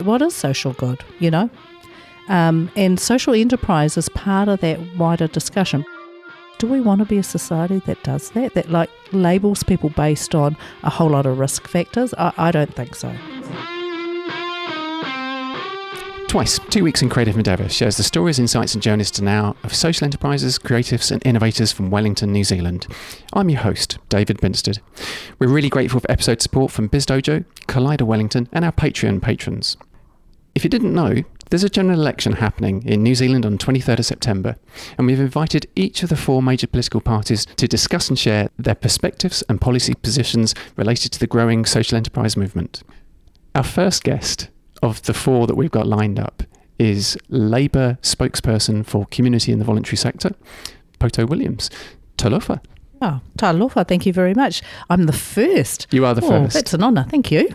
what is social good, you know? And social enterprise is part of that wider discussion. Do we want to be a society that does that like labels people based on a whole lot of risk factors? I don't think so. Twice, 2 weeks in Creative Endeavour shares the stories, insights and journeys to now of social enterprises, creatives and innovators from Wellington, New Zealand. I'm your host, David Binstead. We're really grateful for episode support from Biz Dojo, Collider Wellington and our Patreon patrons. If you didn't know, there's a general election happening in New Zealand on 23rd of September, and we've invited each of the 4 major political parties to discuss and share their perspectives and policy positions related to the growing social enterprise movement. Our first guest of the 4 that we've got lined up is Labour spokesperson for Community and the Voluntary Sector, Poto Williams. Talofa. Oh, talofa, thank you very much. I'm the first. You are the first. That's an honour, thank you.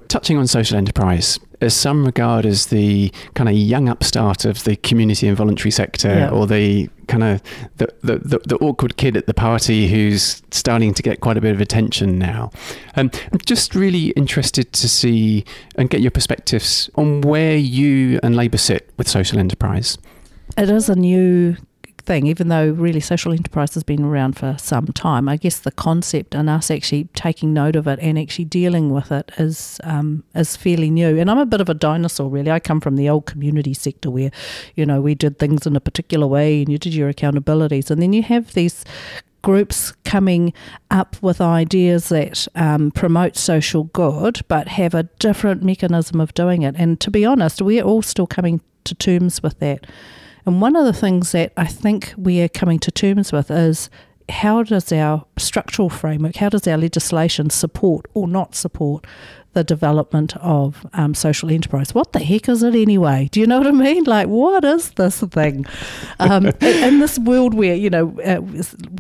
Touching on social enterprise, as some regard as the kind of young upstart of the community and voluntary sector, or the kind of the awkward kid at the party who's starting to get quite a bit of attention now. I'm just really interested to see and get your perspectives on where you and Labour sit with social enterprise. It is a new thing, even though really social enterprise has been around for some time. I guess the concept and us actually taking note of it and actually dealing with it is fairly new. And I'm a bit of a dinosaur, really. I come from the old community sector where, you know, we did things in a particular way and you did your accountabilities. And then you have these groups coming up with ideas that promote social good but have a different mechanism of doing it. And to be honest, we're all still coming to terms with that. And one of the things that I think we are coming to terms with is how does our structural framework, how does our legislation support or not support the development of social enterprise? What the heck is it anyway? Do you know what I mean? Like, what is this thing? In this world where, you know,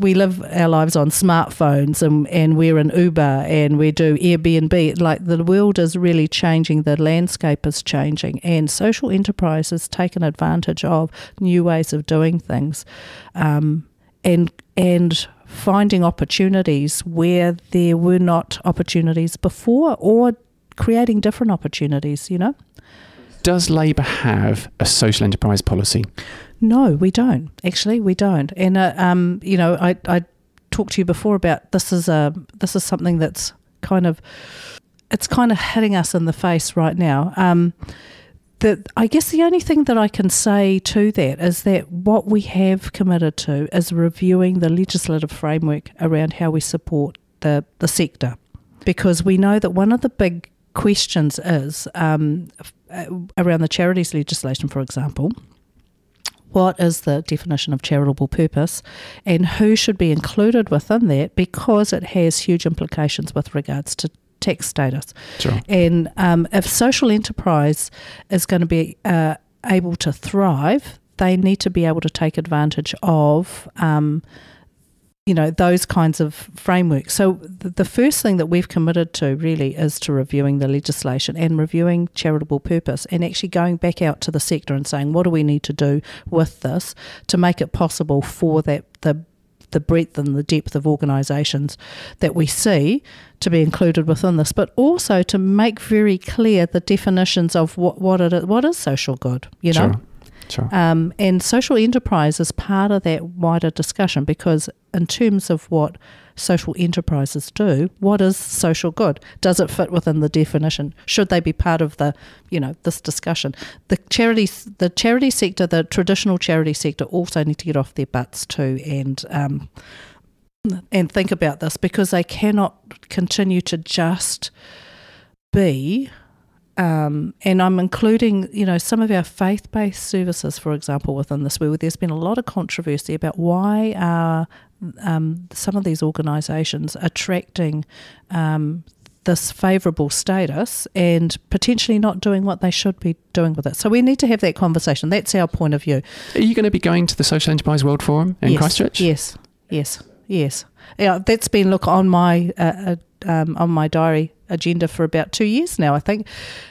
we live our lives on smartphones and we're in Uber and we do Airbnb, like the world is really changing, the landscape is changing, and social enterprise has taken advantage of new ways of doing things. And finding opportunities where there were not opportunities before, or creating different opportunities, you know. Does Labour have a social enterprise policy? No, we don't. Actually, we don't. And you know, I talked to you before about this is something that's kind of hitting us in the face right now. I guess the only thing that I can say to that is that what we have committed to is reviewing the legislative framework around how we support the sector, because we know that one of the big questions is around the charities legislation, for example. What is the definition of charitable purpose and who should be included within that, because it has huge implications with regards to tax status. Sure. And if social enterprise is going to be able to thrive, they need to be able to take advantage of you know, those kinds of frameworks. So the first thing that we've committed to really is to reviewing the legislation and reviewing charitable purpose, and actually going back out to the sector and saying, what do we need to do with this to make it possible for that the breadth and the depth of organisations that we see to be included within this, but also to make very clear the definitions of what is social good, you know. Sure. And social enterprise is part of that wider discussion, because in terms of what social enterprises do, what is social good? Does it fit within the definition? Should they be part of the, you know, this discussion? The charity sector, the traditional charity sector, also need to get off their butts too and think about this, because they cannot continue to just be. And I'm including, you know, some of our faith-based services, for example, within this, where there's been a lot of controversy about why are some of these organisations attracting this favourable status and potentially not doing what they should be doing with it. So we need to have that conversation. That's our point of view. Are you going to be going to the Social Enterprise World Forum in Christchurch? Yes. Yeah, that's been on my diary agenda for about 2 years now, I think,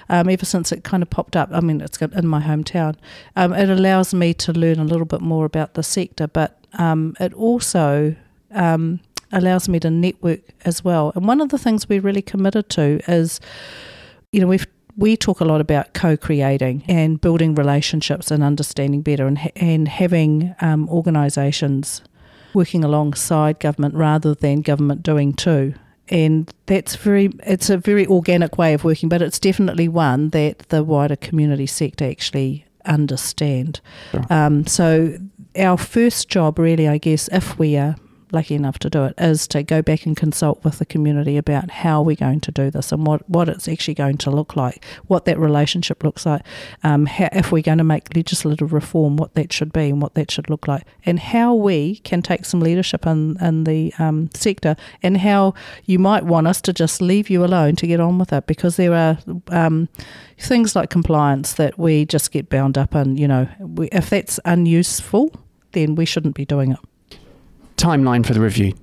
ever since it kind of popped up. I mean, it's in my hometown. It allows me to learn a little bit more about the sector, but it also allows me to network as well. And one of the things we're really committed to is, you know, we talk a lot about co-creating and building relationships and understanding better, and having organisations working alongside government rather than government doing too. And it's a very organic way of working, but it's definitely one that the wider community sector actually understand. Sure. So our first job really, I guess, if we are lucky enough to do it, is to go back and consult with the community about how we're going to do this and what it's actually going to look like, what that relationship looks like, if we're going to make legislative reform, what that should be and what that should look like, and how we can take some leadership in the sector, and how you might want us to just leave you alone to get on with it, because there are things like compliance that we just get bound up in. If that's unuseful, then we shouldn't be doing it. Timeline for the review?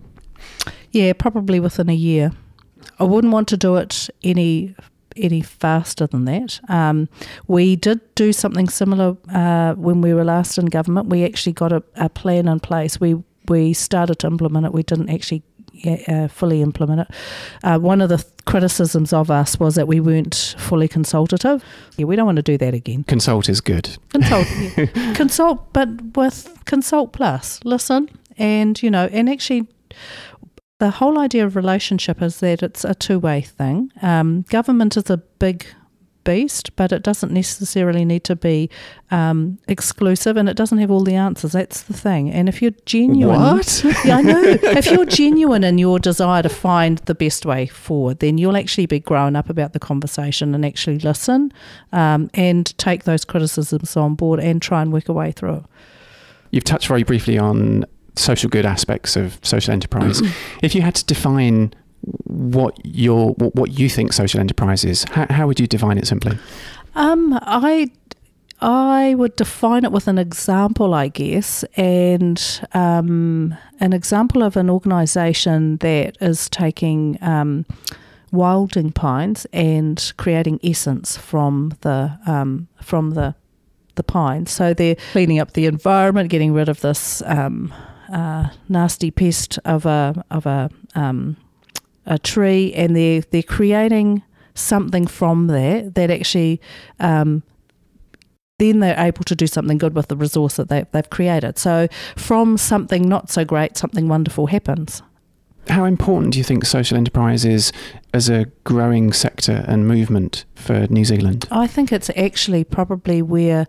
Yeah, probably within a year. I wouldn't want to do it any faster than that. We did do something similar when we were last in government. We actually got a plan in place. We started to implement it. We didn't actually fully implement it. One of the criticisms of us was that we weren't fully consultative. Yeah, we don't want to do that again. Consult is good. Consult, but with Consult Plus. Listen. And, and actually the whole idea of relationship is that it's a two-way thing. Government is a big beast, but it doesn't necessarily need to be exclusive, and it doesn't have all the answers. That's the thing. And if you're genuine... What? Yeah, I know. If you're genuine in your desire to find the best way forward, then you'll actually be growing up about the conversation and actually listen and take those criticisms on board and try and work a way through it. You've touched very briefly on social good aspects of social enterprise. If you had to define what you think social enterprise is, how would you define it simply? I would define it with an example, I guess, and an example of an organisation that is taking wilding pines and creating essence from the pines. So they're cleaning up the environment, getting rid of this nasty pest of a tree, and they're creating something from there that actually then they're able to do something good with the resource that they've created. So from something not so great, something wonderful happens. How important do you think social enterprise is as a growing sector and movement for New Zealand? I think it's actually probably where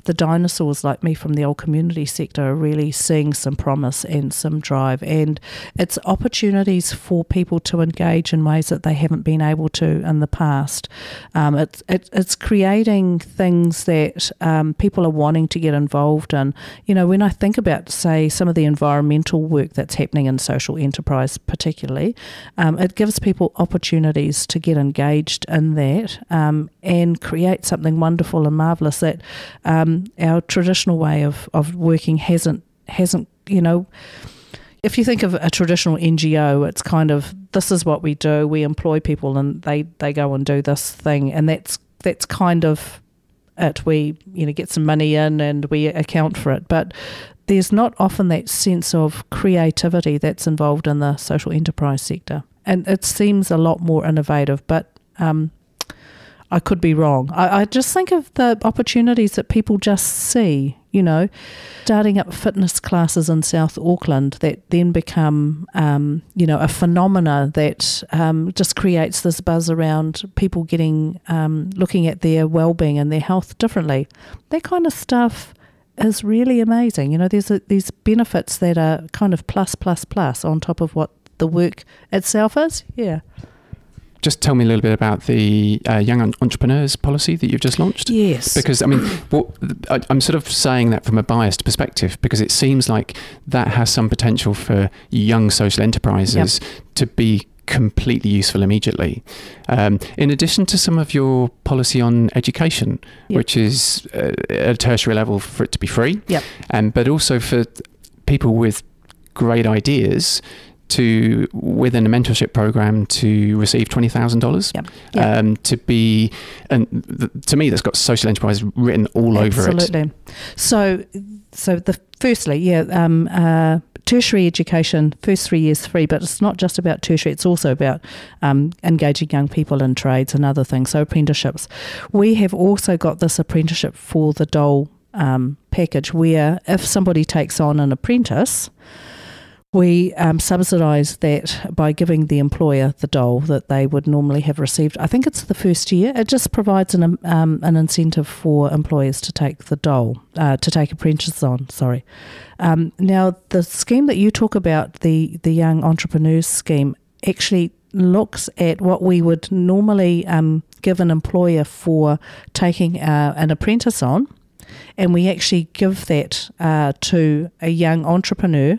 the dinosaurs like me from the old community sector are really seeing some promise and some drive, and it's opportunities for people to engage in ways that they haven't been able to in the past. It's creating things that people are wanting to get involved in. When I think about, say, some of the environmental work that's happening in social enterprise particularly, it gives people opportunities to get engaged in that and create something wonderful and marvellous that our traditional way of working hasn't, if you think of a traditional NGO, it's kind of, this is what we do, we employ people and they go and do this thing, and that's kind of it. We get some money in and we account for it, but there's not often that sense of creativity that's involved in the social enterprise sector, and it seems a lot more innovative, but I could be wrong. I just think of the opportunities that people just see, starting up fitness classes in South Auckland that then become, a phenomena that just creates this buzz around people getting, looking at their well-being and their health differently. That kind of stuff is really amazing. There's these benefits that are kind of plus on top of what the work itself is. Yeah. Just tell me a little bit about the young entrepreneurs policy that you've just launched. Yes. Because, I'm sort of saying that from a biased perspective, because it seems like that has some potential for young social enterprises to be completely useful immediately. In addition to some of your policy on education, which is at a tertiary level for it to be free, but also for people with great ideas to, within a mentorship program, to receive $20,000 to be, and to me that's got social enterprise written all over it. Absolutely. So firstly, tertiary education, first 3 years free, but it's not just about tertiary, it's also about engaging young people in trades and other things, so apprenticeships. We have also got this apprenticeship for the dole package, where if somebody takes on an apprentice, we subsidise that by giving the employer the dole that they would normally have received. I think it's the first year. It just provides an incentive for employers to take the dole, to take apprentices on, sorry. Now, the scheme that you talk about, the Young Entrepreneurs Scheme, actually looks at what we would normally give an employer for taking an apprentice on, and we actually give that to a young entrepreneur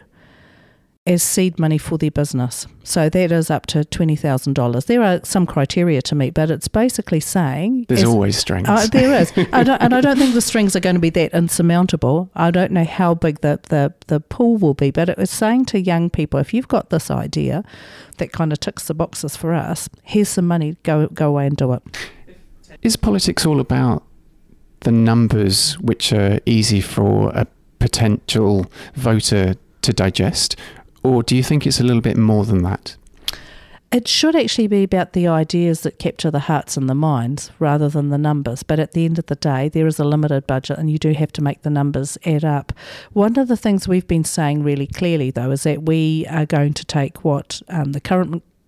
as seed money for their business. So that is up to $20,000. There are some criteria to meet, but it's basically saying... There's always strings. There is. I don't think the strings are going to be that insurmountable. I don't know how big the pool will be, but it was saying to young people, if you've got this idea that kind of ticks the boxes for us, here's some money, go away and do it. Is politics all about the numbers which are easy for a potential voter to digest? Or do you think it's a little bit more than that? It should actually be about the ideas that capture the hearts and the minds rather than the numbers. But at the end of the day, there is a limited budget and you do have to make the numbers add up. One of the things we've been saying really clearly, though, is that we are going to take what the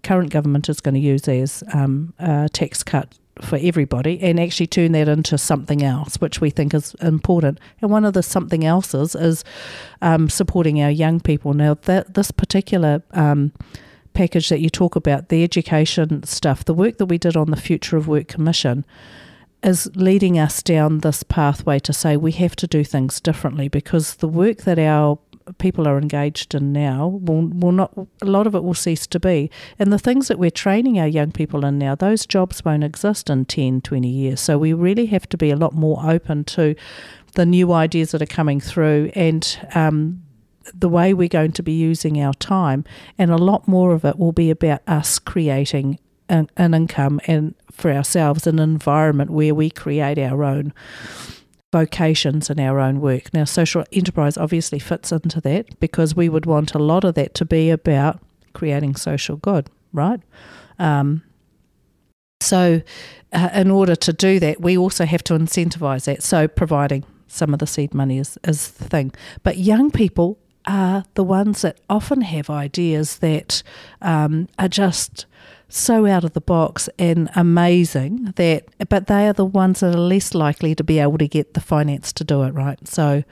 current government is going to use as a tax cut for everybody and actually turn that into something else, which we think is important. And one of the something else's is supporting our young people. Now, this particular package that you talk about, the education stuff, the work that we did on the Future of Work Commission is leading us down this pathway to say we have to do things differently, because the work that our people are engaged in now will not, a lot of it will cease to be. And the things that we're training our young people in now, those jobs won't exist in 10, 20 years. So we really have to be a lot more open to the new ideas that are coming through and the way we're going to be using our time. And a lot more of it will be about us creating an income and for ourselves an environment where we create our own vocations in our own work. Now, social enterprise obviously fits into that, because we would want a lot of that to be about creating social good, right? So in order to do that, we also have to incentivise that. So providing some of the seed money is the thing. But young people are the ones that often have ideas that are just so out of the box and amazing, but they are the ones that are less likely to be able to get the finance to do it, right? So,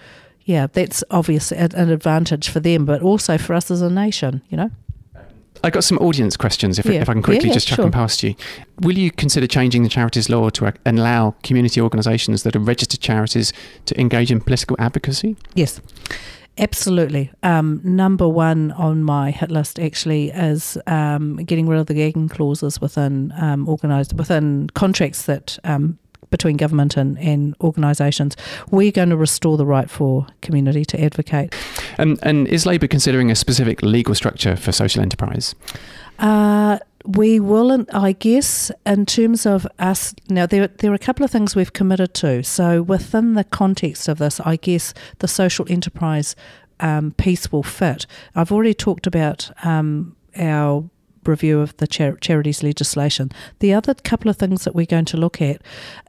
yeah, that's obviously an advantage for them, but also for us as a nation, you know. I got some audience questions, if I can quickly just chuck them past you. Will you consider changing the charities law to allow community organisations that are registered charities to engage in political advocacy? Yes. Absolutely. Number one on my hit list actually is getting rid of the gagging clauses within within contracts that between government and organisations. We're going to restore the right for community to advocate. And is Labour considering a specific legal structure for social enterprise? We will, I guess, in terms of us. Now, there are a couple of things we've committed to. So within the context of this, I guess the social enterprise piece will fit. I've already talked about our review of the charities legislation. The other couple of things that we're going to look at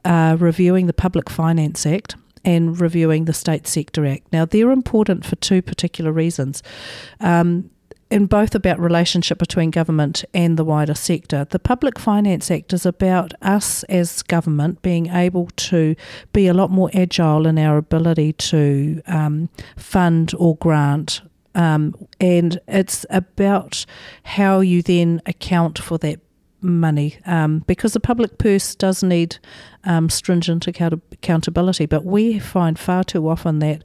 are reviewing the Public Finance Act and reviewing the State Sector Act. Now, they're important for two particular reasons. And both about relationship between government and the wider sector. The Public Finance Act is about us as government being able to be a lot more agile in our ability to fund or grant, and it's about how you then account for that money, because the public purse does need stringent accountability, but we find far too often that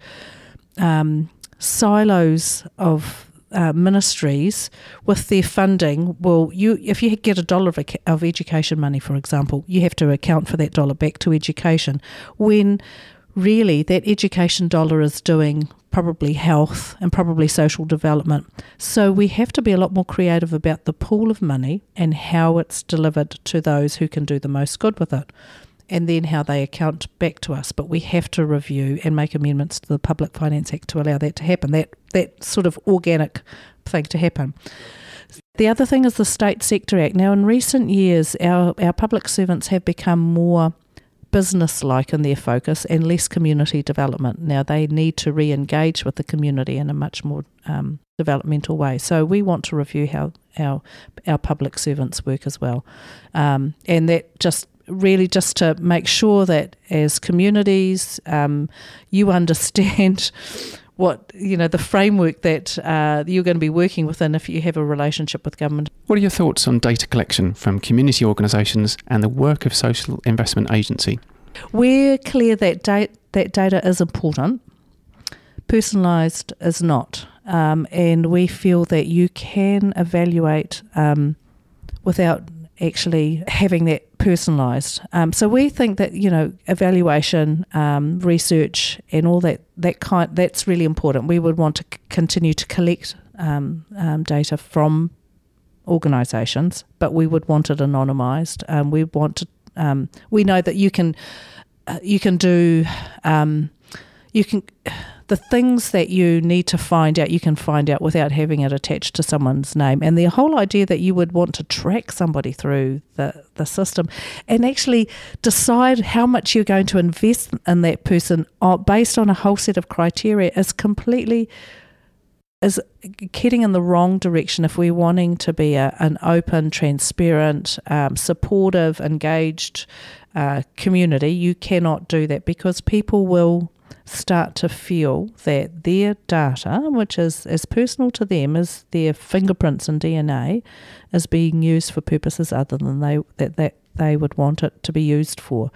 silos of ministries with their funding, if you get $1 of education money, for example, you have to account for that dollar back to education, when really that education dollar is doing probably health and probably social development. So we have to be a lot more creative about the pool of money and how it's delivered to those who can do the most good with it. and then how they account back to us. But we have to review and make amendments to the Public Finance Act to allow that to happen, that sort of organic thing to happen. The other thing is the State Sector Act. Now, in recent years, our public servants have become more business-like in their focus and less community development. Now, they need to re-engage with the community in a much more developmental way. So we want to review how our public servants work as well. And that just to make sure that as communities, you understand what, the framework that you're going to be working within if you have a relationship with government. What are your thoughts on data collection from community organisations and the work of Social Investment Agency? We're clear that data is important. Personalised is not. And we feel that you can evaluate without actually having that personalised. So we think that, evaluation, research and all that's really important. We would want to continue to collect data from organisations, but we would want it anonymised. We know that you can do the things that you need to find out, you can find out without having it attached to someone's name. And the whole idea that you would want to track somebody through the system and actually decide how much you're going to invest in that person based on a whole set of criteria is heading in the wrong direction if we're wanting to be an open, transparent, supportive, engaged community. You cannot do that because people will start to feel that their data, which is as personal to them as their fingerprints and DNA, is being used for purposes other than they would want it to be used for.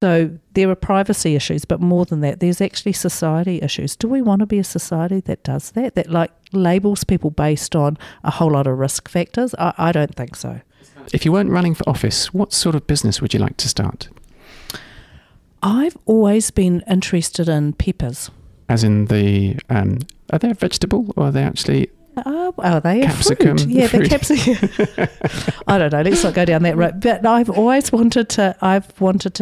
So there are privacy issues, but more than that, there's actually society issues. Do we want to be a society that does that like labels people based on a whole lot of risk factors? I don't think so. If you weren't running for office, what sort of business would you like to start? I've always been interested in peppers. As in are they a vegetable or are they actually... Are they capsicum? A fruit? Yeah, they're capsicum. I don't know. Let's not go down that road. But I've always wanted to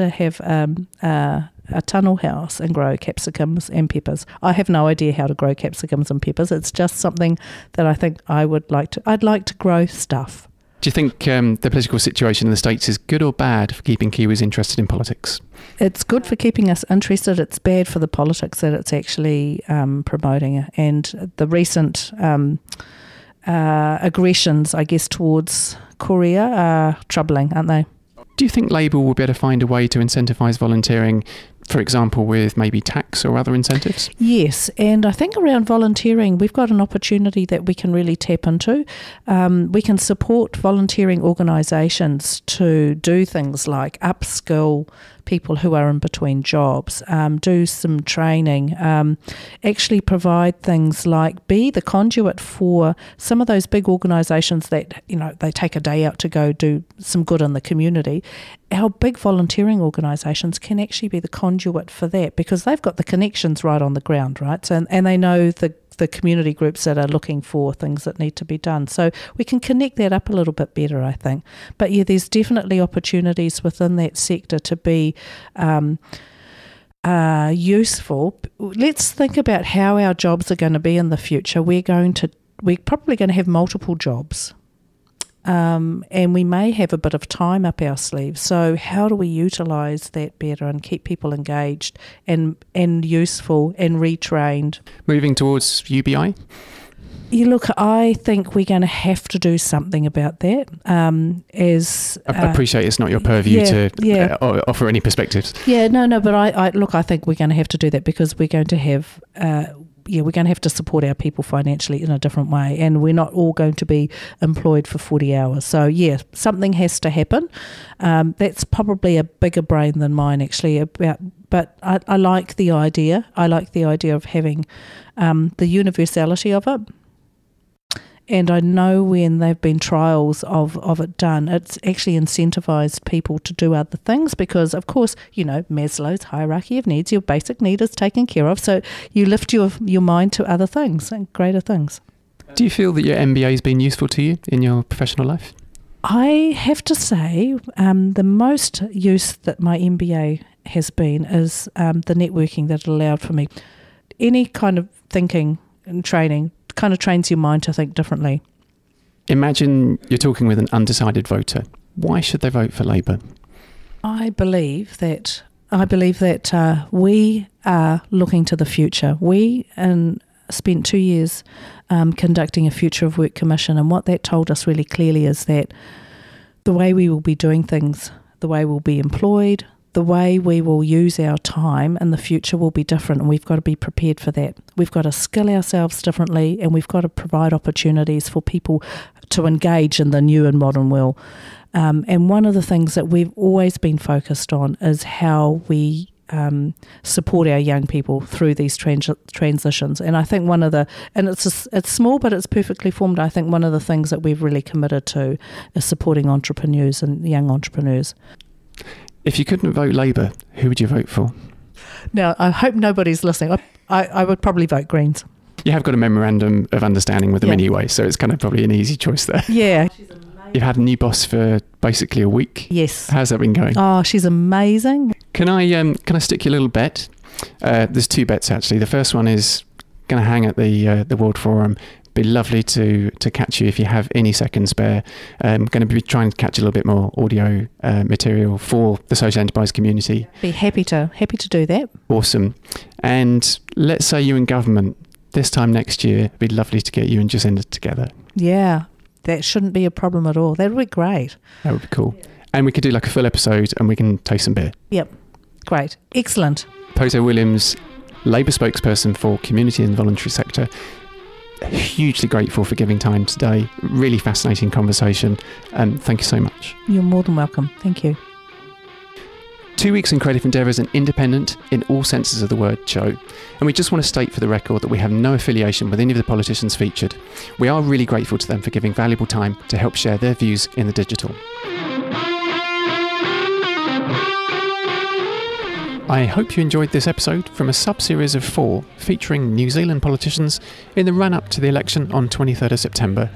have a tunnel house and grow capsicums and peppers. I have no idea how to grow capsicums and peppers. It's just something that I think I'd like to grow stuff. Do you think the political situation in the States is good or bad for keeping Kiwis interested in politics? It's good for keeping us interested. It's bad for the politics that it's actually promoting. And the recent aggressions, I guess, towards Korea are troubling, aren't they? Do you think Labour will be able to find a way to incentivise volunteering, for example, with maybe tax or other incentives? Yes, and I think around volunteering, we've got an opportunity that we can really tap into. We can support volunteering organisations to do things like upskill people who are in between jobs, do some training, actually provide things like be the conduit for some of those big organisations that, they take a day out to go do some good in the community. Our big volunteering organisations can actually be the conduit for that because they've got the connections right on the ground, right? So, and they know the community groups that are looking for things that need to be done. So we can connect that up a little bit better, I think. But yeah, there's definitely opportunities within that sector to be useful. Let's think about how our jobs are going to be in the future. We're probably going to have multiple jobs. And we may have a bit of time up our sleeves. So how do we utilise that better and keep people engaged and useful and retrained? Moving towards UBI? Yeah, look, I think we're going to have to do something about that. I appreciate it's not your purview to offer any perspectives. Yeah, no, but I think we're going to have to do that because we're going to have... we're going to have to support our people financially in a different way, and we're not all going to be employed for 40 hours. So, yeah, something has to happen. That's probably a bigger brain than mine, actually. But I like the idea. I like the idea of having the universality of it. And I know when there have been trials of it done, it's actually incentivised people to do other things because, of course, Maslow's hierarchy of needs, your basic need is taken care of. So you lift your mind to other things and greater things. Do you feel that your MBA has been useful to you in your professional life? I have to say, the most use that my MBA has been is the networking that it allowed for me. Any kind of thinking and training kind of trains your mind to think differently. Imagine you're talking with an undecided voter. Why should they vote for Labour? I believe that we are looking to the future. We spent 2 years conducting a Future of Work Commission, and what that told us really clearly is that the way we will be doing things, the way we'll be employed, the way we will use our time in the future will be different, and we've got to be prepared for that. We've got to skill ourselves differently, and we've got to provide opportunities for people to engage in the new and modern world. And one of the things that we've always been focused on is how we support our young people through these transitions. And I think it's small, but it's perfectly formed. I think one of the things that we've really committed to is supporting entrepreneurs and young entrepreneurs. If you couldn't vote Labour, who would you vote for? Now, I hope nobody's listening. I would probably vote Greens. You have got a memorandum of understanding with them anyway, so it's kind of probably an easy choice there. Yeah. You've had a new boss for basically a week. Yes. How's that been going? Oh, she's amazing. Can I stick you a little bet? There's 2 bets actually. The first one is going to hang at the World Forum. Be lovely to catch you if you have any seconds spare. Going to be trying to catch a little bit more audio material for the social enterprise community. Be happy to do that. Awesome. And let's say you're in government this time next year. It'd be lovely to get you and Jacinda together. Yeah, that shouldn't be a problem at all. That would be great. That would be cool. And we could do like a full episode and we can taste some beer. Yep. Great. Excellent. Poto Williams, Labour spokesperson for Community and Voluntary Sector. Hugely grateful for giving time today. Really fascinating conversation. Thank you so much. You're more than welcome. Thank you. 2 Weeks in Creative Endeavour is an independent, in all senses of the word, show. And we just want to state for the record that we have no affiliation with any of the politicians featured. We are really grateful to them for giving valuable time to help share their views in the digital. I hope you enjoyed this episode from a sub-series of 4 featuring New Zealand politicians in the run-up to the election on 23rd of September.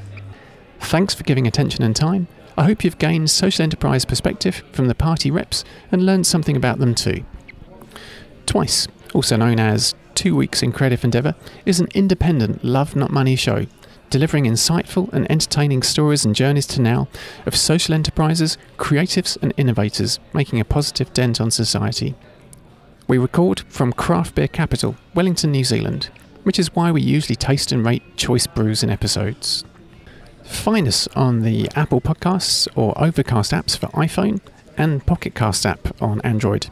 Thanks for giving attention and time. I hope you've gained social enterprise perspective from the party reps and learned something about them too. Twice, also known as 2 Weeks in Creative Endeavour, is an independent love not money show, delivering insightful and entertaining stories and journeys to now of social enterprises, creatives and innovators making a positive dent on society. We record from craft beer capital, Wellington, New Zealand, which is why we usually taste and rate choice brews in episodes. Find us on the Apple Podcasts or Overcast apps for iPhone and Pocket Cast app on Android.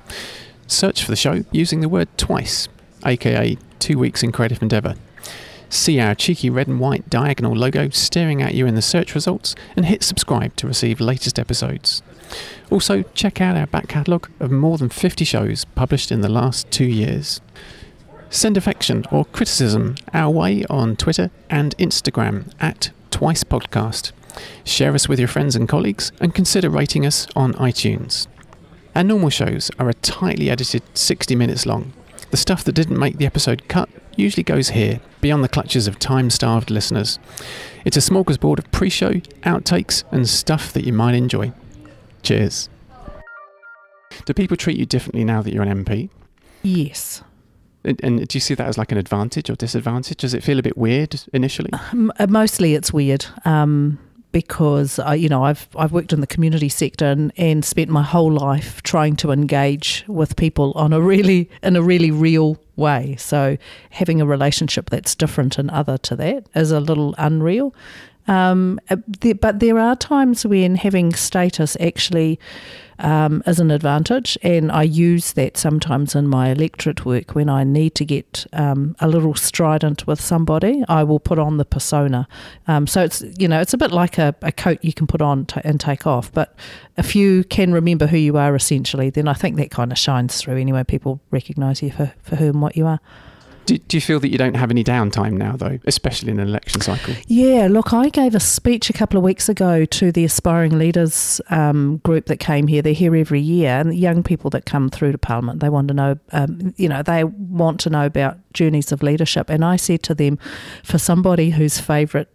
Search for the show using the word twice, aka 2 Weeks in Creative Endeavour. See our cheeky red and white diagonal logo staring at you in the search results and hit subscribe to receive latest episodes. Also, check out our back catalogue of more than 50 shows published in the last 2 years. Send affection or criticism our way on Twitter and Instagram at Twice Podcast. Share us with your friends and colleagues and consider rating us on iTunes. Our normal shows are a tightly edited 60 minutes long. The stuff that didn't make the episode cut usually goes here, beyond the clutches of time-starved listeners. It's a smorgasbord of pre-show, outtakes and stuff that you might enjoy. Cheers. Do people treat you differently now that you're an MP? Yes. And do you see that as like an advantage or disadvantage? Does it feel a bit weird initially? Mostly it's weird because I've worked in the community sector and spent my whole life trying to engage with people in a really real way. So having a relationship that's different and other to that is a little unreal. But there are times when having status actually is an advantage, and I use that sometimes in my electorate work. When I need to get a little strident with somebody, I will put on the persona. So it's a bit like a coat you can put on and take off, but if you can remember who you are essentially, then I think that kind of shines through anyway. People recognise you for who and what you are. Do you feel that you don't have any downtime now, though, especially in an election cycle? Yeah, look, I gave a speech a couple of weeks ago to the Aspiring Leaders group that came here. They're here every year, and the young people that come through to Parliament, they want to know, they want to know about journeys of leadership. And I said to them, for somebody whose favourite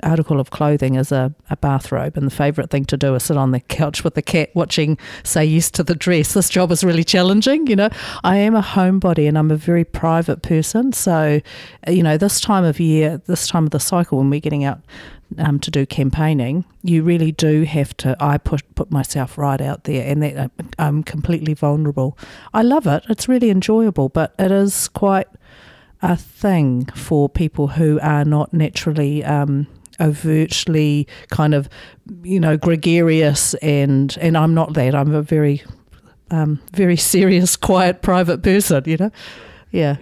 article of clothing is a bathrobe, and the favourite thing to do is sit on the couch with the cat watching Say Yes to the Dress. This job is really challenging, I am a homebody and I'm a very private person, so this time of year, this time of the cycle when we're getting out to do campaigning, you really do have to, I put myself right out there, and that I'm completely vulnerable. I love it, it's really enjoyable, but it is quite a thing for people who are not naturally overtly kind of gregarious, and I'm not that. I'm a very very serious, quiet, private person, yeah.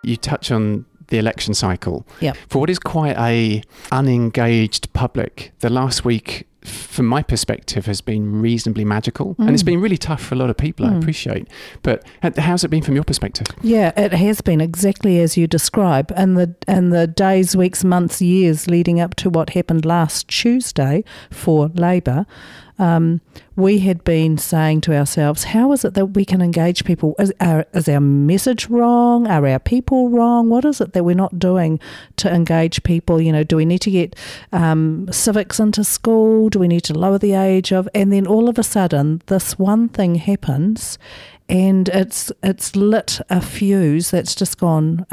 You touch on the election cycle. Yeah. For what is quite a unengaged public, the last week, from my perspective, has been reasonably magical, and it's been really tough for a lot of people, I appreciate. But how's it been from your perspective? Yeah, it has been exactly as you describe. And the days, weeks, months, years leading up to what happened last Tuesday for Labour, we had been saying to ourselves, how is it that we can engage people? Is our message wrong? Are our people wrong? What is it that we're not doing to engage people? Do we need to get civics into school? Do we need to lower the age of? And then all of a sudden, this one thing happens, and it's lit a fuse that's just gone.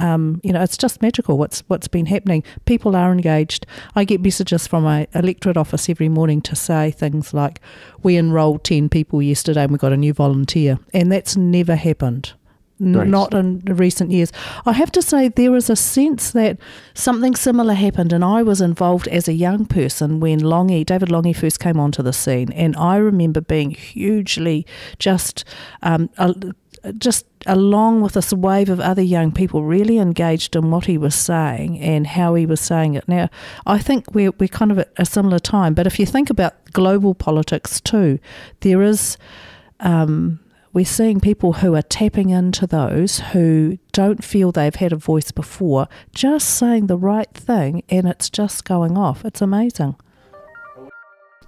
It's just magical. What's been happening? People are engaged. I get messages from my electorate office every morning to say things like, "We enrolled 10 people yesterday, and we got a new volunteer," and that's never happened. Not in recent years. I have to say there is a sense that something similar happened, and I was involved as a young person when David Longy first came onto the scene, and I remember being hugely just along with this wave of other young people really engaged in what he was saying and how he was saying it. Now, I think we're kind of at a similar time, but if you think about global politics too, there is... we're seeing people who are tapping into those who don't feel they've had a voice before, just saying the right thing, and it's just going off. It's amazing.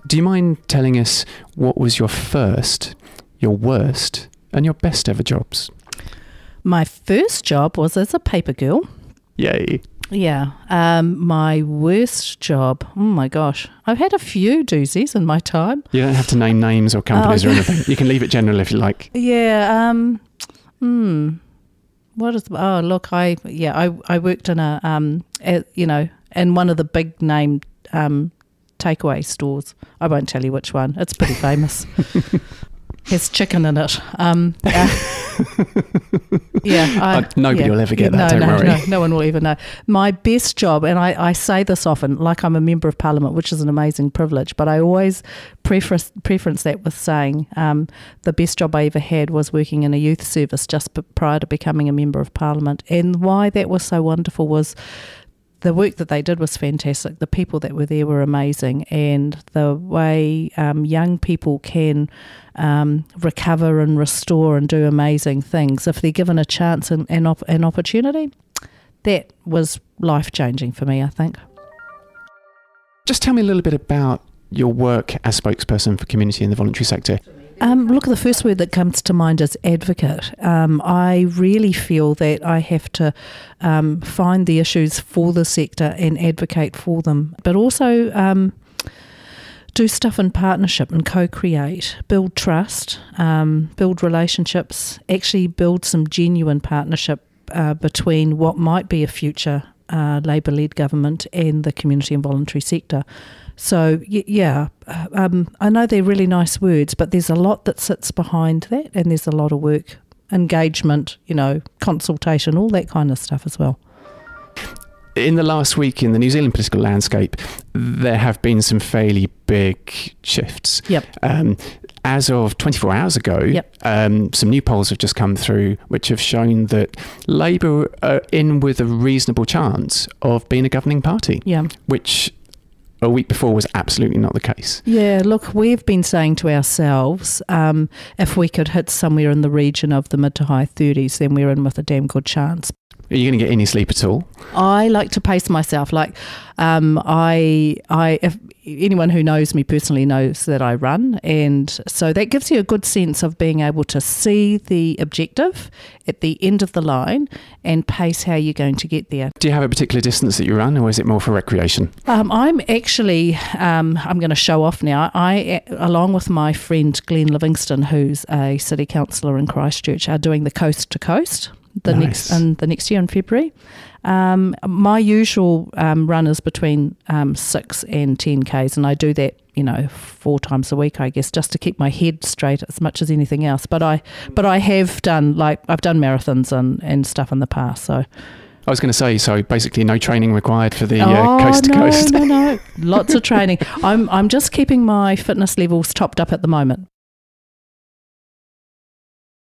Do you mind telling us what was your first, your worst, and your best ever jobs? My first job was as a paper girl. Yay. Yeah. My worst job, oh my gosh, I've had a few doozies in my time. You don't have to name names or companies or anything. You can leave it general if you like. Yeah. What is? Oh, look, I worked in in one of the big name takeaway stores. I won't tell you which one. It's pretty famous. Has chicken in it. Nobody will ever get that, don't worry. No one will ever know. My best job, and I say this often, like I'm a member of Parliament, which is an amazing privilege, but I always preference that with saying the best job I ever had was working in a youth service just prior to becoming a member of Parliament. And why that was so wonderful was the work that they did was fantastic. The people that were there were amazing, and the way young people can recover and restore and do amazing things if they're given a chance and an opportunity, that was life-changing for me, I think. Just tell me a little bit about your work as spokesperson for Community and the Voluntary Sector. Look, the first word that comes to mind is advocate. I really feel that I have to find the issues for the sector and advocate for them, but also do stuff in partnership and co-create, build trust, build relationships, actually build some genuine partnership between what might be a future Labour-led government and the community and voluntary sector. So, I know they're really nice words, but there's a lot that sits behind that, and there's a lot of work, engagement, consultation, all that kind of stuff as well. In the last week in the New Zealand political landscape, there have been some fairly big shifts. Yep. As of 24 hours ago, some new polls have just come through which have shown that Labour are in with a reasonable chance of being a governing party, which a week before was absolutely not the case. Yeah, look, we've been saying to ourselves, if we could hit somewhere in the region of the mid to high 30s, then we're in with a damn good chance. Are you going to get any sleep at all? I like to pace myself. Like, if anyone who knows me personally knows that I run, and so that gives you a good sense of being able to see the objective at the end of the line and pace how you're going to get there. Do you have a particular distance that you run, or is it more for recreation? I'm actually, I'm going to show off now. I, along with my friend Glenn Livingston, who's a city councillor in Christchurch, are doing the Coast to Coast the next year in February. My usual run is between 6 and 10 Ks, and I do that, 4 times a week, I guess, just to keep my head straight as much as anything else. But I have done, I've done marathons and stuff in the past, so. I was going to say, so basically no training required for the Coast to Coast. No, lots of training. I'm just keeping my fitness levels topped up at the moment.